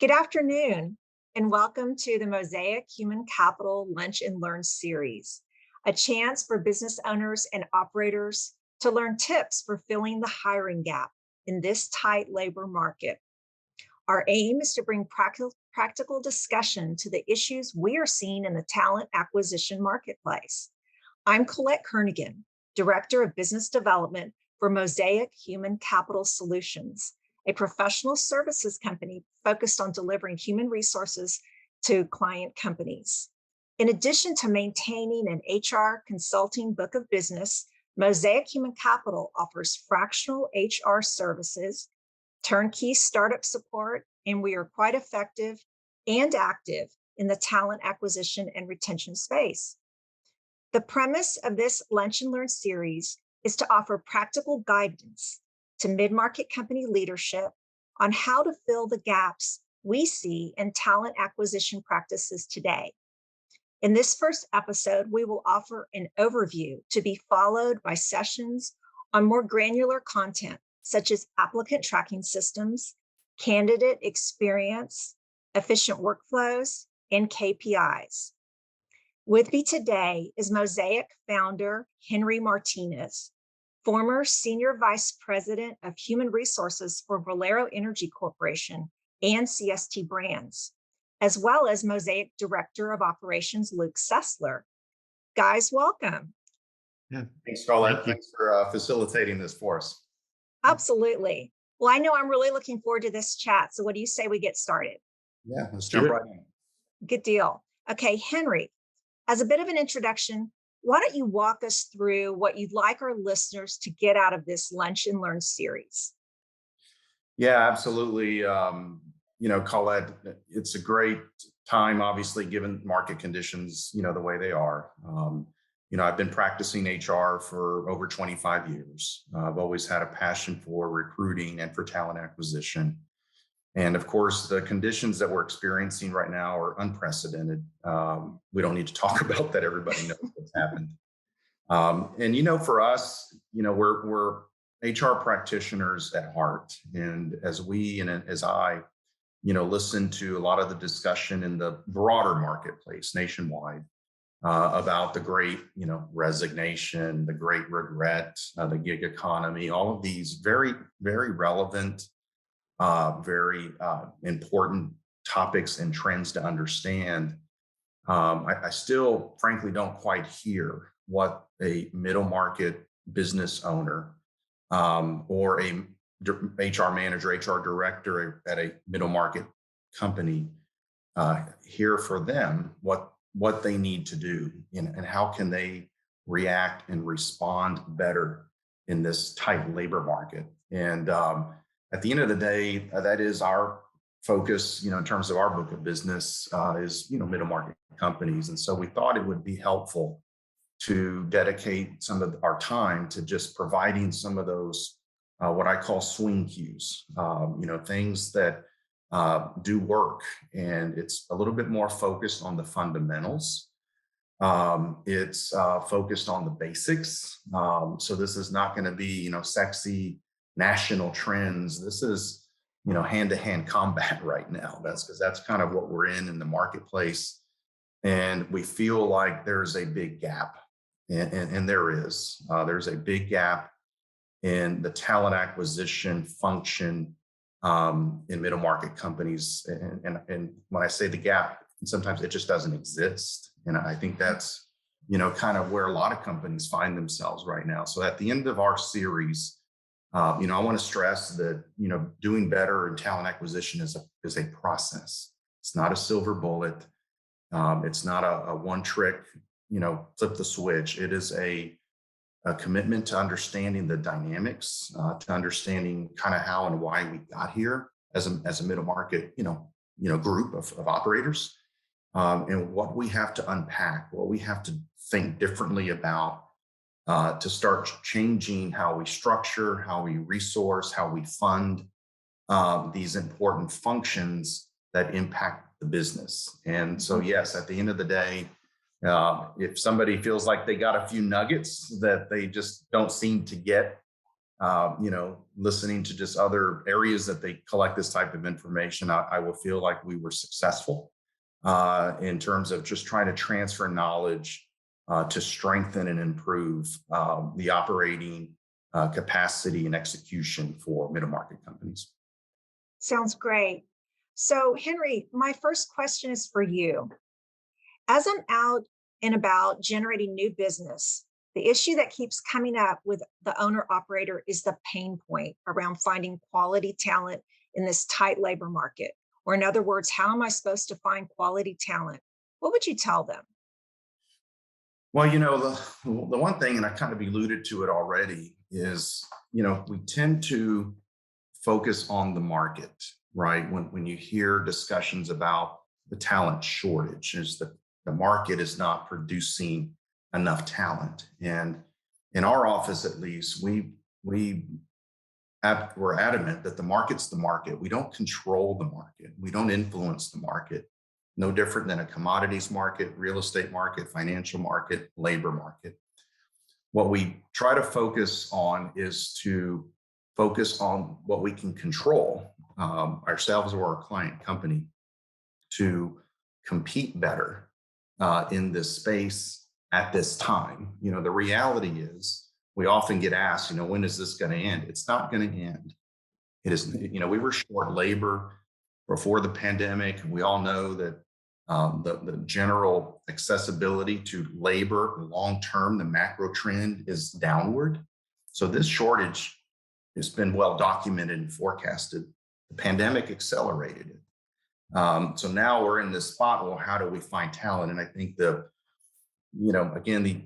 Good afternoon, and welcome to the Mosaic Human Capital Lunch and Learn series, a chance for business owners and operators to learn tips for filling the hiring gap in this tight labor market. Our aim is to bring practical discussion to the issues we are seeing in the talent acquisition marketplace. I'm Collette Kernaghan, Director of Business Development for Mosaic Human Capital Solutions, a professional services company focused on delivering human resources to client companies. In addition to maintaining an HR consulting book of business, Mosaic Human Capital offers fractional HR services, turnkey startup support, and we are quite effective and active in the talent acquisition and retention space. The premise of this Lunch and Learn series is to offer practical guidance to mid-market company leadership on how to fill the gaps we see in talent acquisition practices today. In this first episode, we will offer an overview to be followed by sessions on more granular content, such as applicant tracking systems, candidate experience, efficient workflows, and KPIs. With me today is Mosaic founder Henry Martinez, former Senior Vice President of Human Resources for Valero Energy Corporation and CST Brands, as well as Mosaic Director of Operations Luke Sessler. Guys, welcome. Yeah, thanks, Collette. Thanks for facilitating this for us. Absolutely. Well, I know I'm really looking forward to this chat. So what do you say we get started? Yeah, let's jump right in. Good deal. Okay, Henry, as a bit of an introduction, why don't you walk us through what you'd like our listeners to get out of this Lunch and Learn series? Yeah, absolutely. Collette, it's a great time, obviously, given market conditions, the way they are. I've been practicing HR for over 25 years. I've always had a passion for recruiting and for talent acquisition. And of course, the conditions that we're experiencing right now are unprecedented. We don't need to talk about that. Everybody knows what's happened. For us, we're HR practitioners at heart. And as we and as I, listen to a lot of the discussion in the broader marketplace nationwide about the great, resignation, the great regret, the gig economy, all of these very, very relevant, very important topics and trends to understand. I still, frankly, don't quite hear what a middle market business owner or a HR manager, HR director at a middle market company hear for them what they need to do and how can they react and respond better in this tight labor market. And at the end of the day, that is our focus, in terms of our book of business is, middle market companies. And so we thought it would be helpful to dedicate some of our time to just providing some of those, what I call swing cues, things that do work. And it's a little bit more focused on the fundamentals. It's focused on the basics. So this is not going to be, sexy national trends. This is, hand-to-hand combat right now. That's kind of what we're in the marketplace. And we feel like there's a big gap. And there is. There's a big gap in the talent acquisition function in middle market companies. And when I say the gap, sometimes it just doesn't exist. And I think that's, kind of where a lot of companies find themselves right now. So at the end of our series, I want to stress that, doing better in talent acquisition is a process. It's not a silver bullet. It's not a one trick, flip the switch. It is a commitment to understanding the dynamics, to understanding kind of how and why we got here as a middle market, group of operators, and what we have to unpack, what we have to think differently about to start changing how we structure, how we resource, how we fund these important functions that impact the business. And so, yes, at the end of the day, if somebody feels like they got a few nuggets that they just don't seem to get listening to just other areas that they collect this type of information, I will feel like we were successful in terms of just trying to transfer knowledge to strengthen and improve the operating capacity and execution for middle market companies. Sounds great. So, Henry, my first question is for you. As I'm out and about generating new business, the issue that keeps coming up with the owner operator is the pain point around finding quality talent in this tight labor market. Or, in other words, how am I supposed to find quality talent? What would you tell them? Well, the one thing, and I kind of alluded to it already, is, we tend to focus on the market, right? When you hear discussions about the talent shortage, is that the market is not producing enough talent. And in our office, at least, we're adamant that the market's the market. We don't control the market. We don't influence the market. No different than a commodities market, real estate market, financial market, labor market. What we try to focus on is to focus on what we can control, ourselves or our client company, to compete better in this space at this time. The reality is we often get asked, when is this going to end? It's not going to end. It is, we were short labor before the pandemic. We all know that the general accessibility to labor long term, the macro trend is downward. So this shortage has been well documented and forecasted. The pandemic accelerated it. So now we're in this spot. Well, how do we find talent? And I think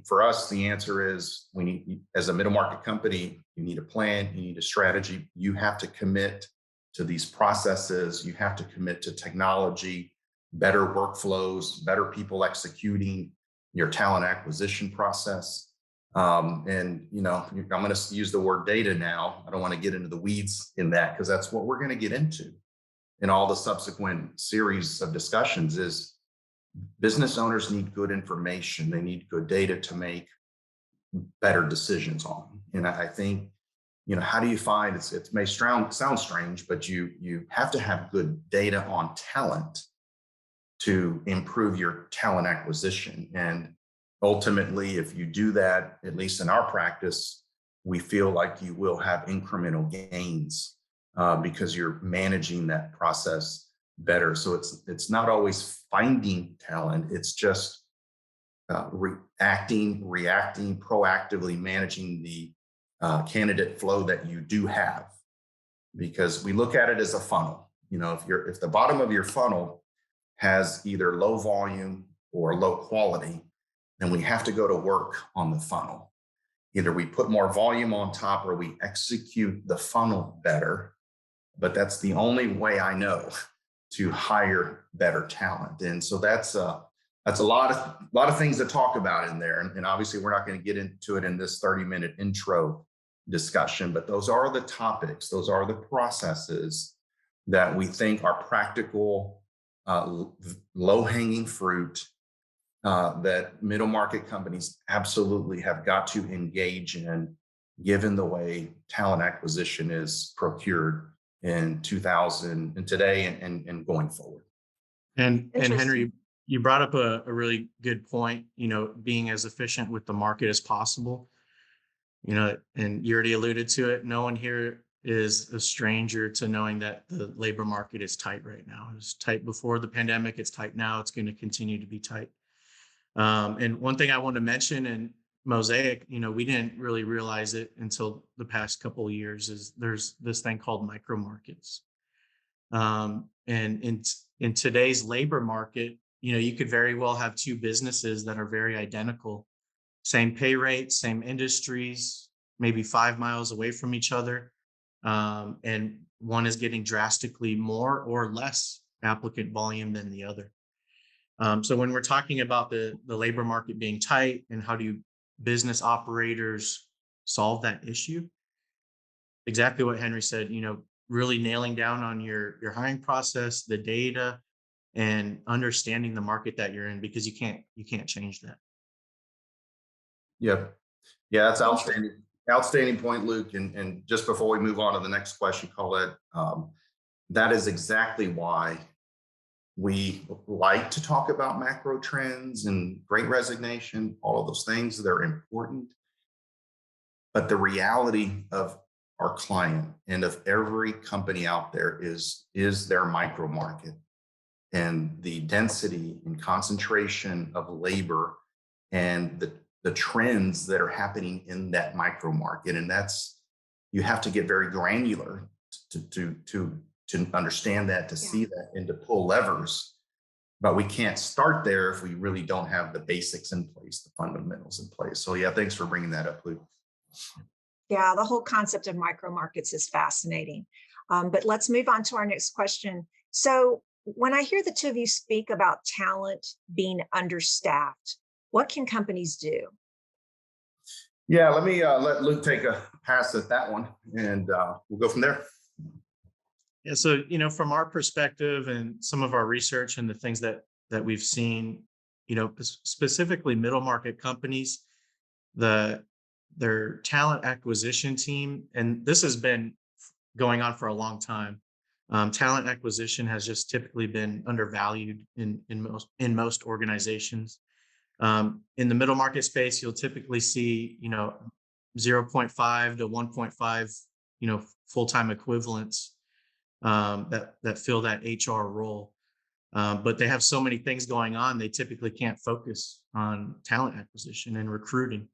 for us, the answer is we need, as a middle market company, you need a plan, you need a strategy. You have to commit to these processes. You have to commit to technology, better workflows, better people executing your talent acquisition process. I'm going to use the word data now. I don't want to get into the weeds in that, because that's what we're going to get into in all the subsequent series of discussions. Is business owners need good information. They need good data to make better decisions on. And I think, how do you find it may sound strange, but you have to have good data on talent to improve your talent acquisition. And ultimately, if you do that, at least in our practice, we feel like you will have incremental gains because you're managing that process better. So it's not always finding talent. It's just reacting, proactively managing the candidate flow that you do have. Because we look at it as a funnel. If the bottom of your funnel has either low volume or low quality, then we have to go to work on the funnel. Either we put more volume on top or we execute the funnel better. But that's the only way I know to hire better talent. And so that's a lot of things to talk about in there. And obviously, we're not going to get into it in this 30-minute intro discussion, but those are the topics, those are the processes that we think are practical, low-hanging fruit that middle market companies absolutely have got to engage in, given the way talent acquisition is procured in 2000 and today and going forward. And Interesting. Henry, you brought up a really good point, being as efficient with the market as possible, and you already alluded to it. No one here is a stranger to knowing that the labor market is tight right now. It was tight before the pandemic. It's tight now. It's going to continue to be tight. And one thing I want to mention in Mosaic, we didn't really realize it until the past couple of years, is there's this thing called micro markets. And in today's labor market, you could very well have two businesses that are very identical, same pay rate, same industries, maybe 5 miles away from each other. And one is getting drastically more or less applicant volume than the other. So when we're talking about the labor market being tight and how do business operators solve that issue, exactly what Henry said, really nailing down on your hiring process, the data, and understanding the market that you're in, because you can't change that. Yep. Yeah, that's outstanding. Outstanding point, Luke. And just before we move on to the next question, Colette, that is exactly why we like to talk about macro trends and great resignation, all of those things. They're important. But the reality of our client and of every company out there is their micro market, and the density and concentration of labor and the trends that are happening in that micro market. And that's, you have to get very granular to understand that, to Yeah. see that, and to pull levers. But we can't start there if we really don't have the basics in place, the fundamentals in place. So yeah, thanks for bringing that up, Luke. Yeah, the whole concept of micro markets is fascinating. But let's move on to our next question. So, when I hear the two of you speak about talent being understaffed, what can companies do? Yeah, let me let Luke take a pass at that one, and we'll go from there. Yeah, so from our perspective and some of our research and the things that we've seen, specifically middle market companies, the their talent acquisition team, and this has been going on for a long time. Talent acquisition has just typically been undervalued in most organizations. In the middle market space, you'll typically see 0.5 to 1.5 full-time equivalents that fill that HR role. But they have so many things going on, they typically can't focus on talent acquisition and recruiting.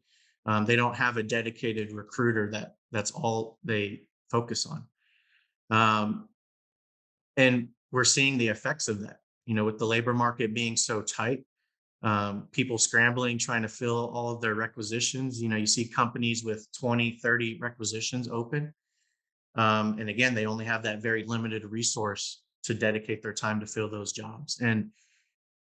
They don't have a dedicated recruiter that's all they focus on. And we're seeing the effects of that, with the labor market being so tight, people scrambling, trying to fill all of their requisitions. You see companies with 20, 30 requisitions open. And again, they only have that very limited resource to dedicate their time to fill those jobs. And,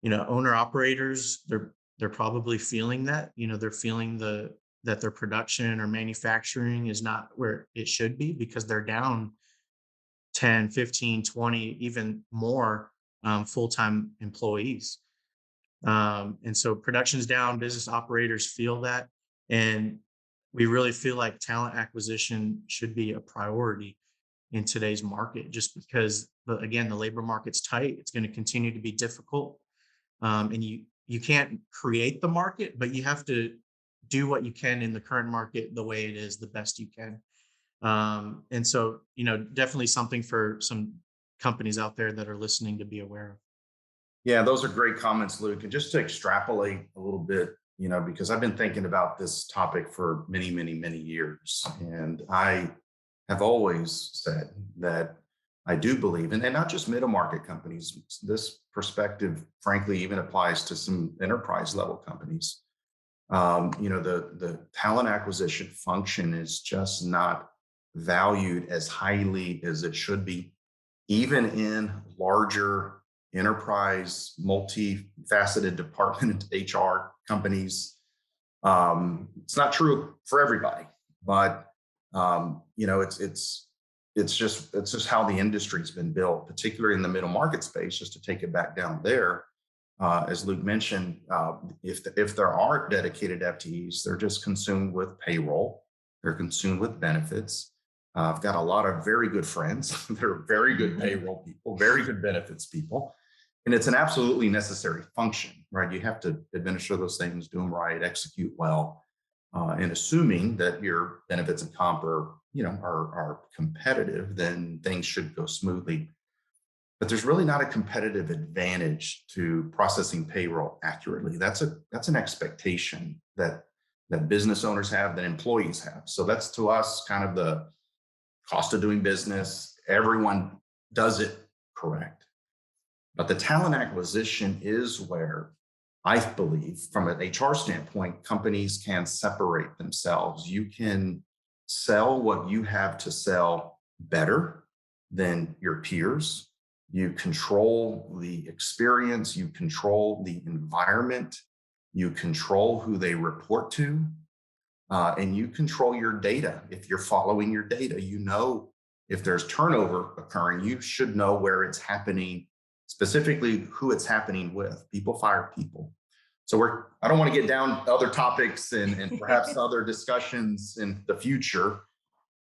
owner operators, they're probably feeling that, they're feeling that their production or manufacturing is not where it should be because they're down 10, 15, 20, even more full-time employees. And so production's down, business operators feel that. And we really feel like talent acquisition should be a priority in today's market, just because, again, the labor market's tight. It's going to continue to be difficult. And you can't create the market, but you have to do what you can in the current market the way it is, the best you can. And so, definitely something for some companies out there that are listening to be aware of. Yeah, those are great comments, Luke. And just to extrapolate a little bit, because I've been thinking about this topic for many, many, many years. And I have always said that I do believe, and not just middle market companies, this perspective, frankly, even applies to some enterprise level companies. The talent acquisition function is just not valued as highly as it should be, even in larger enterprise, multifaceted department HR companies. It's not true for everybody, but it's just how the industry's been built, particularly in the middle market space. Just to take it back down there, as Luke mentioned, if there aren't dedicated FTEs, they're just consumed with payroll. They're consumed with benefits. I've got a lot of very good friends. They're very good payroll people, very good benefits people. And it's an absolutely necessary function, right? You have to administer those things, do them right, execute well, and assuming that your benefits and comp are competitive, then things should go smoothly. But there's really not a competitive advantage to processing payroll accurately. That's an expectation that business owners have, that employees have. So that's, to us, kind of the cost of doing business. Everyone does it correct. But the talent acquisition is where I believe, from an HR standpoint, companies can separate themselves. You can sell what you have to sell better than your peers. You control the experience, you control the environment, you control who they report to, and you control your data. If you're following your data, if there's turnover occurring, you should know where it's happening, specifically who it's happening with. People fire people. So I don't want to get down other topics and perhaps other discussions in the future,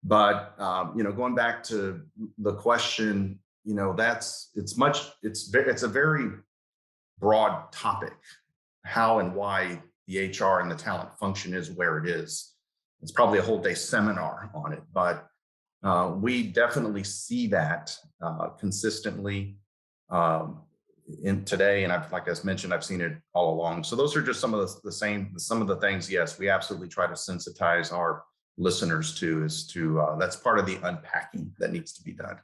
but going back to the question, it's a very broad topic, how and why the HR and the talent function is where it is. It's probably a whole day seminar on it, but we definitely see that consistently in today. And like I mentioned, I've seen it all along. So those are just some of some of the things, yes, we absolutely try to sensitize our listeners to that's part of the unpacking that needs to be done.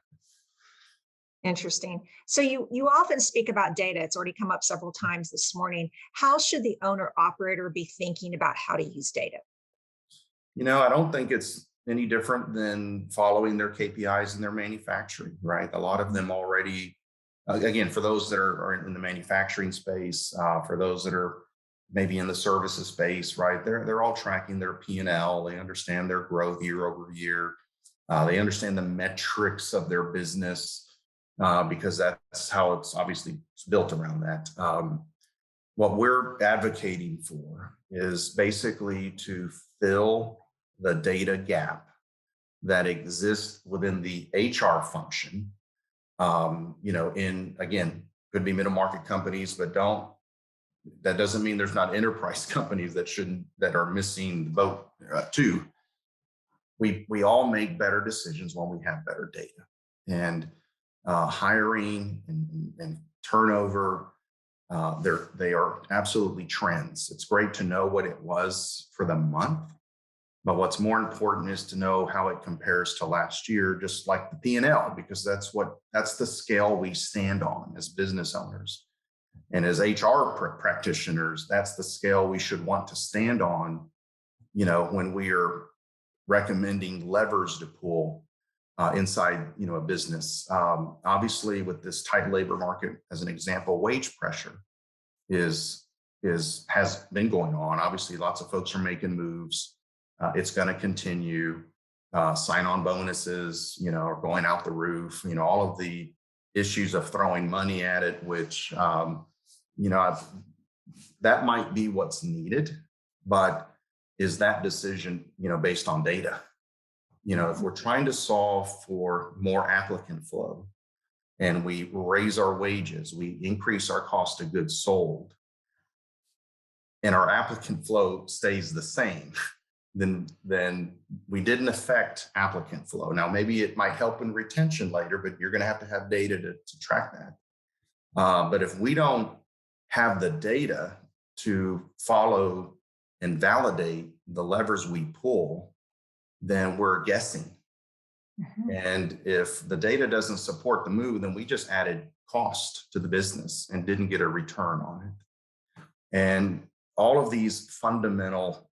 Interesting. So you often speak about data. It's already come up several times this morning. How should the owner operator be thinking about how to use data? I don't think it's any different than following their KPIs in their manufacturing, right? A lot of them already, again, for those that are in the manufacturing space, for those that are maybe in the services space, right? They're all tracking their P&L. They understand their growth year over year. They understand the metrics of their business because that's how it's obviously built around that. What we're advocating for is basically to fill the data gap that exists within the HR function. Again, could be middle market companies, but that doesn't mean there's not enterprise companies that are missing the boat too. We all make better decisions when we have better data, and hiring and turnover, they are absolutely trends. It's great to know what it was for the month, but what's more important is to know how it compares to last year, just like the P&L, because that's the scale we stand on as business owners. And as HR practitioners, that's the scale we should want to stand on, when we are recommending levers to pull inside, a business. Obviously, with this tight labor market, as an example, wage pressure has been going on. Obviously, lots of folks are making moves. It's going to continue. Sign-on bonuses, are going out the roof. All of the issues of throwing money at it, which that might be what's needed, but is that decision, based on data? If we're trying to solve for more applicant flow and we raise our wages, we increase our cost of goods sold, and our applicant flow stays the same, then we didn't affect applicant flow. Now, maybe it might help in retention later, but you're going to have data to track that. But if we don't have the data to follow and validate the levers we pull, then we're guessing. Mhm. And if the data doesn't support the move, then we just added cost to the business and didn't get a return on it. And all of these fundamental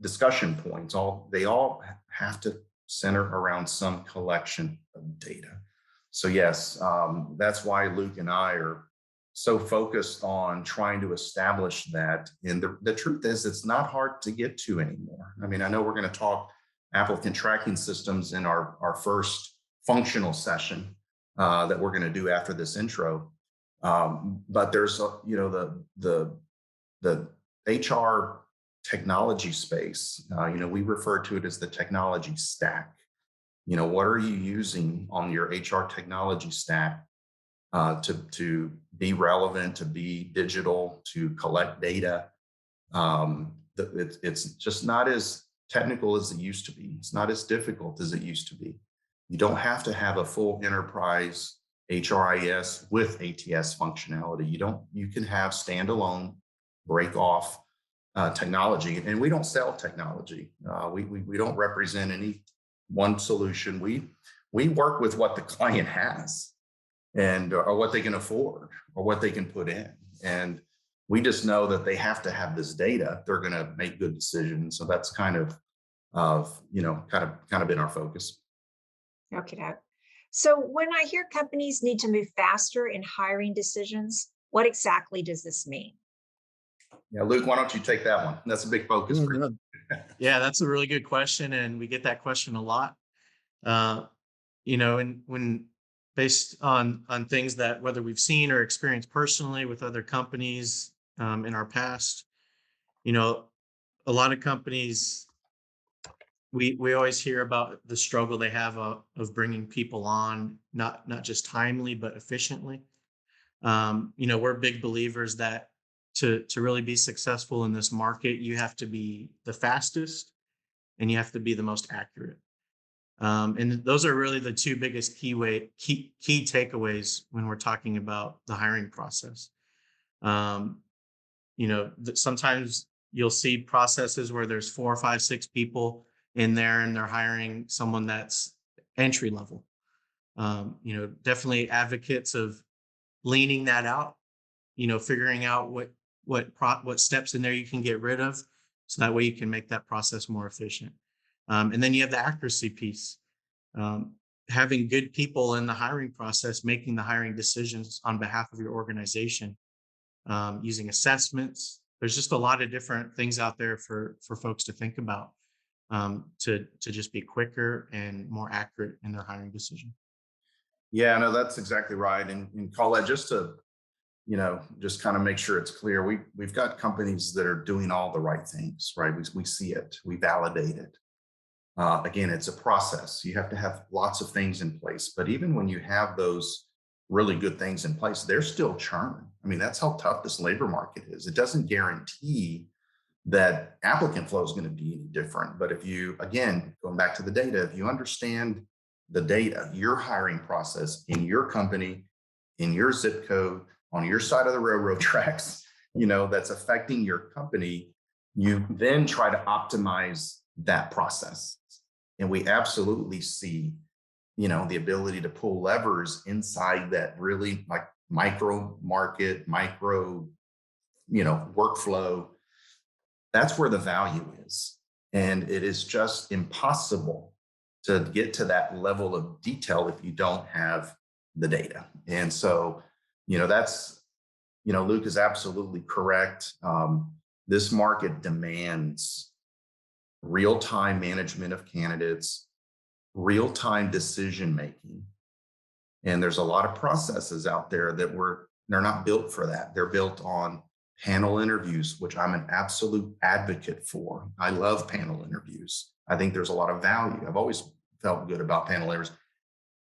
discussion points, they all have to center around some collection of data. So yes, that's why Luke and I are so focused on trying to establish that. And the truth is, it's not hard to get to anymore. I mean, I know we're going to talk applicant tracking systems in our first functional session that we're going to do after this intro. But there's, the HR technology space, we refer to it as the technology stack. What are you using on your HR technology stack to be relevant, to be digital, to collect data? It's just not as technical as it used to be. It's not as difficult as it used to be. You don't have to have a full enterprise HRIS with ATS functionality. You can have standalone break off technology, and we don't sell technology. We don't represent any one solution. We work with what the client has or what they can afford or what they can put in. And we just know that they have to have this data. They're going to make good decisions. So that's kind of been our focus. Okay. So when I hear companies need to move faster in hiring decisions, what exactly does this mean? Yeah, Luke, why don't you take that one? That's a big focus for you. Yeah, that's a really good question, and we get that question a lot. And when based on things that whether we've seen or experienced personally with other companies, in our past. You know, a lot of companies, we always hear about the struggle they have of bringing people on, not just timely but efficiently. You know, we're big believers that to really be successful in this market, you have to be the fastest and you have to be the most accurate. And those are really the two biggest key takeaways when we're talking about the hiring process. Um, you know, sometimes you'll see processes where there's 4 or 5, 6 people in there and they're hiring someone that's entry level. You know, definitely advocates of leaning that out, you know, figuring out what steps in there you can get rid of, so that way you can make that process more efficient. And then you have the accuracy piece. Um, Having good people in the hiring process, making the hiring decisions on behalf of your organization, using assessments. There's just a lot of different things out there for folks to think about, to just be quicker and more accurate in their hiring decision. Yeah, no, that's exactly right. And Collette, just to, just kind of make sure it's clear, we've got companies that are doing all the right things, right? We see it, we validate it. Again, it's a process. You have to have lots of things in place. But even when you have those really good things in place, there's still churn. I mean, that's how tough this labor market is. It doesn't guarantee that applicant flow is going to be any different. But if you, again, going back to the data, if you understand the data, your hiring process in your company, in your zip code, on your side of the railroad tracks, that's affecting your company, you then try to optimize that process. And we absolutely see, the ability to pull levers inside that really like micro market, micro, workflow. That's where the value is. And it is just impossible to get to that level of detail if you don't have the data. And so, that's, Luke is absolutely correct. This market demands real-time management of candidates, real-time decision making. And there's a lot of processes out there they're not built for that. They're built on panel interviews, which I'm an absolute advocate for. I love panel interviews. I think there's a lot of value. I've always felt good about panel interviews,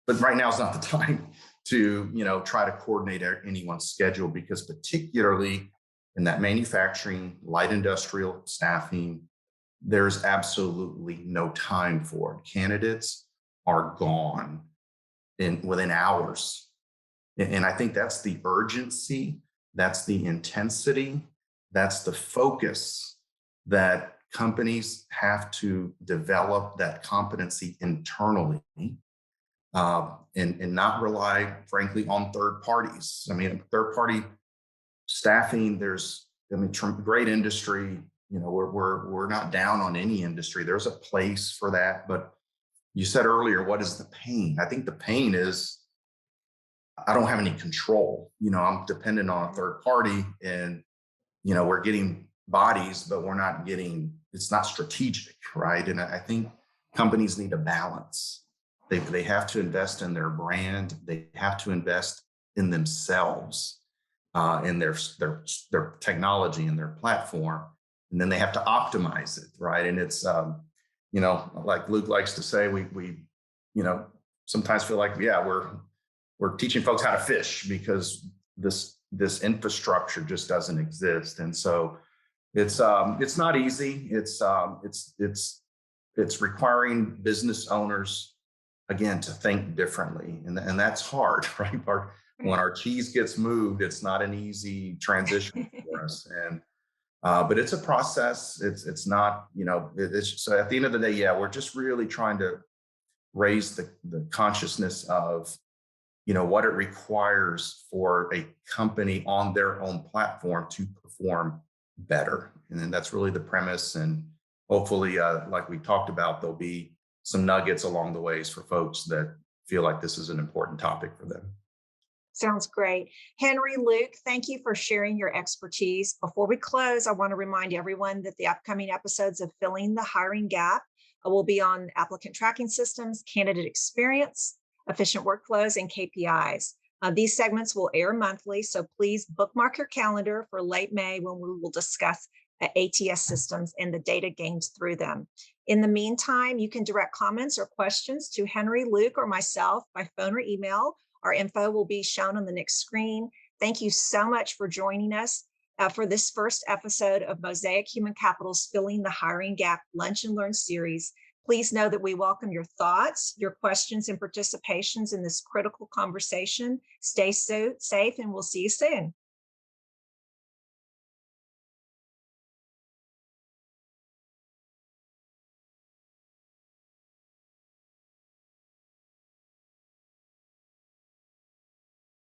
but right now is not the time to, try to coordinate anyone's schedule, because particularly in that manufacturing, light industrial staffing, there's absolutely no time for it. Candidates are gone within hours. And I think that's the urgency, that's the intensity, that's the focus that companies have to develop that competency internally, and not rely, frankly, on third parties. I mean, third party staffing, great industry. We're not down on any industry. There's a place for that. But you said earlier, what is the pain? I think the pain is I don't have any control. I'm dependent on a third party, and we're getting bodies, but it's not strategic, right? And I think companies need a balance. They have to invest in their brand. They have to invest in themselves, in their technology and their platform, and then they have to optimize it, right? And it's like Luke likes to say, we sometimes feel like, yeah, we're teaching folks how to fish because this infrastructure just doesn't exist. And so it's not easy. It's requiring business owners, again, to think differently, and that's hard, right? When our cheese gets moved, it's not an easy transition for us. And but it's a process. It's not, so at the end of the day, yeah, we're just really trying to raise the consciousness of, what it requires for a company on their own platform to perform better. And then that's really the premise. And hopefully, like we talked about, there'll be some nuggets along the ways for folks that feel like this is an important topic for them. Sounds great. Henry, Luke, thank you for sharing your expertise. Before we close, I want to remind everyone that the upcoming episodes of Filling the Hiring Gap will be on applicant tracking systems, candidate experience, efficient workflows, and KPIs. These segments will air monthly, so please bookmark your calendar for late May when we will discuss ATS systems and the data gained through them. In the meantime, you can direct comments or questions to Henry, Luke, or myself by phone or email. Our info will be shown on the next screen. Thank you so much for joining us for this first episode of Mosaic Human Capital's Filling the Hiring Gap Lunch and Learn series. Please know that we welcome your thoughts, your questions, and participations in this critical conversation. Stay safe, and we'll see you soon.